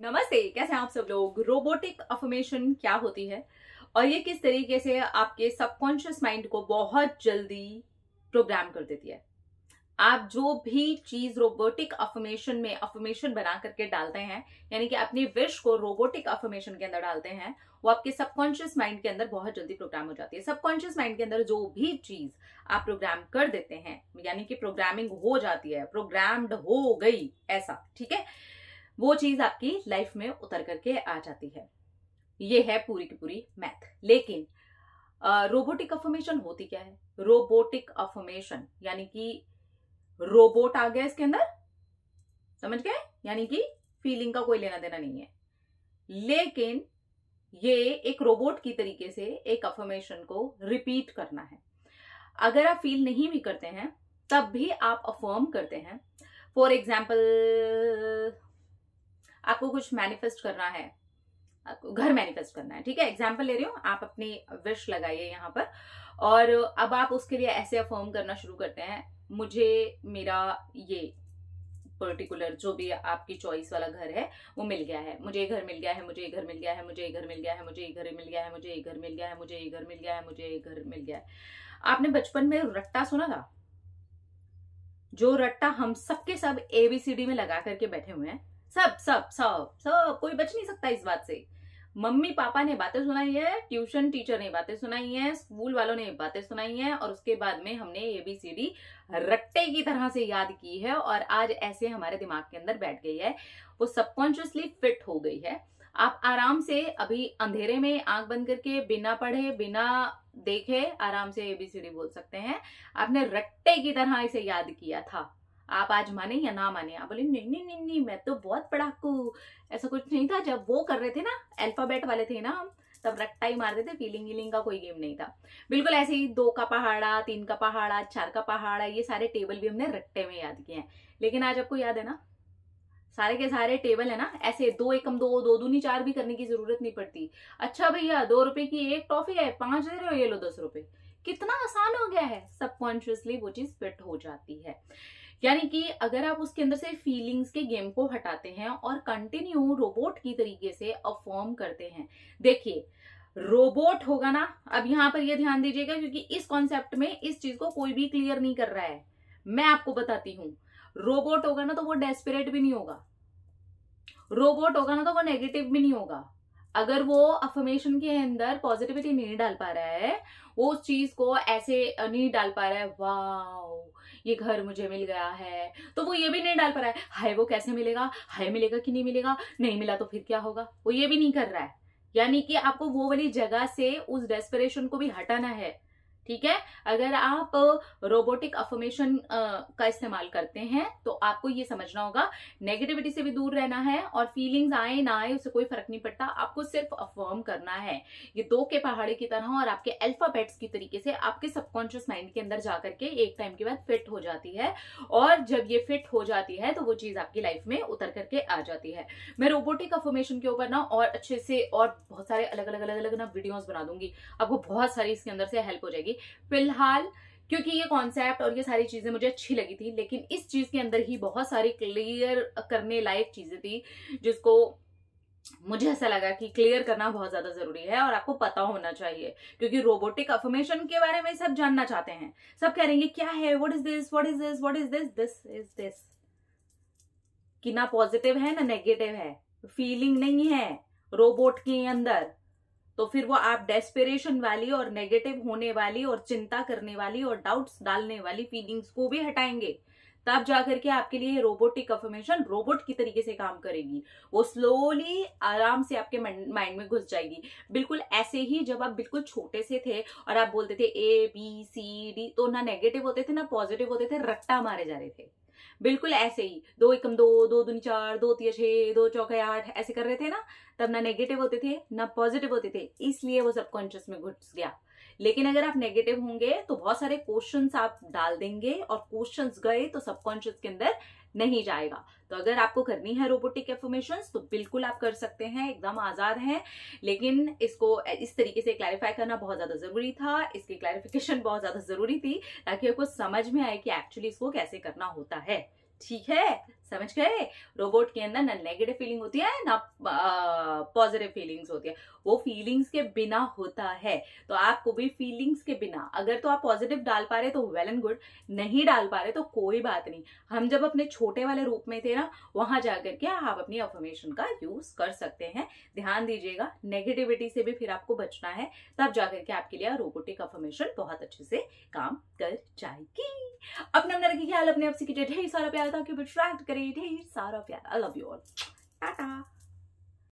नमस्ते, कैसे हैं आप सब लोग। रोबोटिक अफर्मेशन क्या होती है और ये किस तरीके से आपके सबकॉन्शियस माइंड को बहुत जल्दी प्रोग्राम कर देती है। आप जो भी चीज रोबोटिक अफर्मेशन में अफर्मेशन बना करके डालते हैं, यानी कि अपनी विश को रोबोटिक अफर्मेशन के अंदर डालते हैं, वो आपके सबकॉन्शियस माइंड के अंदर बहुत जल्दी प्रोग्राम हो जाती है। सबकॉन्शियस माइंड के अंदर जो भी चीज आप प्रोग्राम कर देते हैं, यानी कि प्रोग्रामिंग हो जाती है, प्रोग्राम्ड हो गई ऐसा, ठीक है, वो चीज आपकी लाइफ में उतर करके आ जाती है। ये है पूरी की पूरी मैथ। लेकिन रोबोटिक अफर्मेशन होती क्या है? रोबोटिक अफर्मेशन यानी कि रोबोट आ गया इसके अंदर, समझ गए? यानी कि फीलिंग का कोई लेना देना नहीं है, लेकिन ये एक रोबोट की तरीके से एक अफर्मेशन को रिपीट करना है। अगर आप फील नहीं भी करते हैं तब भी आप अफर्म करते हैं। फॉर एग्जाम्पल, आपको कुछ मैनिफेस्ट करना है, आपको घर मैनिफेस्ट करना है, ठीक है, एग्जाम्पल ले रही हूं। आप अपनी विश लगाइए यहाँ पर और अब आप उसके लिए ऐसे अफर्म करना शुरू करते हैं, मुझे मेरा ये पर्टिकुलर जो भी आपकी चॉइस वाला घर है वो मिल गया है, मुझे ये घर मिल गया है, मुझे ये घर मिल गया है, मुझे ये घर मिल गया है, मुझे ये घर मिल गया है, मुझे ये घर मिल गया है, मुझे ये घर मिल गया है, मुझे ये घर मिल गया है। आपने बचपन में रट्टा सुना था? जो रट्टा हम सबके सब ABCD में लगा करके बैठे हुए हैं, सब सब सब सब, कोई बच नहीं सकता इस बात से। मम्मी पापा ने बातें सुनाई है, ट्यूशन टीचर ने बातें सुनाई है, स्कूल वालों ने बातें सुनाई है और उसके बाद में हमने ABCD रट्टे की तरह से याद की है और आज ऐसे हमारे दिमाग के अंदर बैठ गई है, वो सबकॉन्शियसली फिट हो गई है। आप आराम से अभी अंधेरे में आंख बंद करके बिना पढ़े बिना देखे आराम से ABCD बोल सकते हैं। आपने रट्टे की तरह इसे याद किया था। आप आज माने या ना माने, आप बोले नहीं नहीं नहीं नहीं मैं तो बहुत पढ़ाकू, ऐसा कुछ नहीं था। जब वो कर रहे थे ना, अल्फाबेट वाले थे ना हम, तब रट्टा ही मारते थे, फीलिंग वीलिंग का कोई गेम नहीं था। बिल्कुल ऐसे ही 2 का पहाड़ा, 3 का पहाड़ा, 4 का पहाड़ा, ये सारे टेबल भी हमने रट्टे में याद किए हैं। लेकिन आज आपको याद है ना, सारे के सारे टेबल है ना, ऐसे 2 एकम 2, 2 दूनी 4 भी करने की जरूरत नहीं पड़ती। अच्छा भैया 2 रुपए की एक टॉफी है, 5 दे रहे हो, ये लो 10 रुपए। कितना आसान हो गया है, सबकॉन्शियसली वो चीज फिट हो जाती है। यानी कि अगर आप उसके अंदर से फीलिंग्स के गेम को हटाते हैं और कंटिन्यू रोबोट की तरीके से अफर्म करते हैं, देखिए रोबोट होगा ना, अब यहां पर ये ध्यान दीजिएगा क्योंकि इस कॉन्सेप्ट में इस चीज को कोई भी क्लियर नहीं कर रहा है। मैं आपको बताती हूं, रोबोट होगा ना तो वो डेस्परेट भी नहीं होगा, रोबोट होगा ना तो वो नेगेटिव भी नहीं होगा। अगर वो अफर्मेशन के अंदर पॉजिटिविटी नहीं डाल पा रहा है, वो उस चीज को ऐसे नहीं डाल पा रहा है, वाओ ये घर मुझे मिल गया है, तो वो ये भी नहीं डाल पा रहा है, हाय वो कैसे मिलेगा, हाय मिलेगा कि नहीं मिलेगा, नहीं मिला तो फिर क्या होगा, वो ये भी नहीं कर रहा है। यानी कि आपको वो वाली जगह से उस डेस्परेशन को भी हटाना है, ठीक है। अगर आप रोबोटिक अफर्मेशन का इस्तेमाल करते हैं तो आपको ये समझना होगा, नेगेटिविटी से भी दूर रहना है और फीलिंग्स आए ना आए उससे कोई फर्क नहीं पड़ता, आपको सिर्फ अफर्म करना है। ये 2 के पहाड़े की तरह और आपके अल्फाबेट्स की तरीके से आपके सबकॉन्शियस माइंड के अंदर जाकर के एक टाइम के बाद फिट हो जाती है और जब ये फिट हो जाती है तो वो चीज आपकी लाइफ में उतर करके आ जाती है। मैं रोबोटिक अफर्मेशन के ऊपर ना और अच्छे से और बहुत सारे अलग अलग ना वीडियोस बना दूंगी, आपको बहुत सारी इसके अंदर से हेल्प हो जाएगी। फिलहाल क्योंकि ये कॉन्सेप्ट और ये सारी चीजें मुझे अच्छी लगी थी, लेकिन इस चीज के अंदर ही बहुत सारी क्लियर करने लायक चीजें थी जिसको मुझे ऐसा लगा कि क्लियर करना बहुत ज्यादा जरूरी है और आपको पता होना चाहिए, क्योंकि रोबोटिक अफर्मेशन के बारे में सब जानना चाहते हैं। सब कह रहे हैं क्या है, what is this, what is this, what is this, this is this, कि ना पॉजिटिव है ना नेगेटिव है, फीलिंग नहीं है रोबोट के अंदर। तो फिर वो आप डेस्परेशन वाली और नेगेटिव होने वाली और चिंता करने वाली और डाउट्स डालने वाली फीलिंग्स को भी हटाएंगे, तब जाकर के आपके लिए रोबोटिक अफर्मेशन रोबोट की तरीके से काम करेगी। वो स्लोली आराम से आपके माइंड में घुस जाएगी। बिल्कुल ऐसे ही जब आप बिल्कुल छोटे से थे और आप बोलते थे ABCD, तो ना नेगेटिव होते थे ना पॉजिटिव होते थे, रट्टा मारे जा रहे थे। बिल्कुल ऐसे ही 2 एकम 2, 2 दूनी 4, 2 तिया 6, 2 चौके 8 ऐसे कर रहे थे ना, तब ना नेगेटिव होते थे ना पॉजिटिव होते थे, इसलिए वो सबकॉन्शियस में घुस गया। लेकिन अगर आप नेगेटिव होंगे तो बहुत सारे क्वेश्चंस आप डाल देंगे और क्वेश्चंस गए तो सबकॉन्शियस के अंदर नहीं जाएगा। तो अगर आपको करनी है रोबोटिक अफर्मेशंस तो बिल्कुल आप कर सकते हैं, एकदम आजाद हैं। लेकिन इसको इस तरीके से क्लैरिफाई करना बहुत ज्यादा जरूरी था, इसकी क्लैरिफिकेशन बहुत ज्यादा जरूरी थी ताकि आपको समझ में आए कि एक्चुअली इसको कैसे करना होता है। ठीक है, समझ गए? रोबोट के अंदर ना नेगेटिव फीलिंग होती है ना पॉजिटिव फीलिंग्स होती है, वो फीलिंग्स के बिना होता है। तो आपको भी फीलिंग्स के बिना, अगर तो आप पॉजिटिव डाल पा रहे तो वेल एंड गुड, नहीं डाल पा रहे तो कोई बात नहीं। हम जब अपने छोटे वाले रूप में थे ना, वहां जाकर के आप अपनी अफर्मेशन का यूज कर सकते हैं। ध्यान दीजिएगा, नेगेटिविटी से भी फिर आपको बचना है, तब जाकर के आपके लिए रोबोटिक अफर्मेशन बहुत अच्छे से काम कर जाएगी। अपने अंदर रखिए ख्याल, अपने आप से कीजिए ढेर सारा प्यार ताकि अट्रैक्ट करे ढेर सारा प्यार। I love you all, Tata.